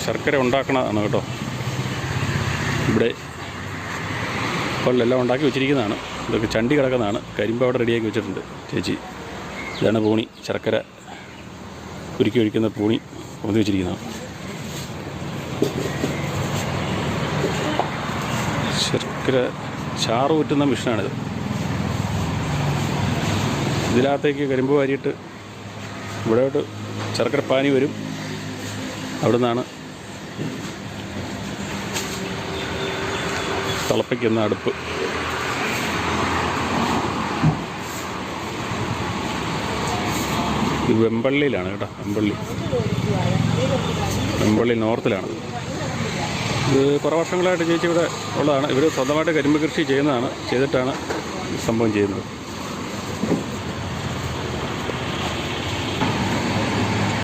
ശർക്കര ഉണ്ടാക്കണതാണ് കേട്ടോ. ഇവിടെ എല്ലാം ഉണ്ടാക്കി വെച്ചിരിക്കുന്നതാണ്. ഇതൊക്കെ ചണ്ടി കിടക്കുന്നതാണ്. കരിമ്പ് അവിടെ റെഡിയാക്കി വെച്ചിട്ടുണ്ട് ചേച്ചി. ഇതാണ് പൂണി, ശർക്കര ഉരുക്കി ഒഴിക്കുന്ന പൂണി കൊണ്ടു വെച്ചിരിക്കുന്നതാണ്. ശർക്കര ചാറ് ഊറ്റുന്ന മെഷീനാണിത്. ഇതിനകത്തേക്ക് കരിമ്പ് വാരിയിട്ട് ഇവിടെയോട്ട് ശർക്കര പാനി വരും. അവിടെ നിന്നാണ് തിളപ്പിക്കുന്ന അടുപ്പ്. ഇത് വെമ്പള്ളിയിലാണ് കേട്ടോ. വെമ്പള്ളി നോർത്തിലാണ്. ഇത് കുറേ വർഷങ്ങളായിട്ട് ചേച്ചി ഇവിടെ ഉള്ളതാണ്. ഇവർ സ്വന്തമായിട്ട് കരിമ്പ് കൃഷി ചെയ്തിട്ടാണ് സംഭവം ചെയ്യുന്നത്.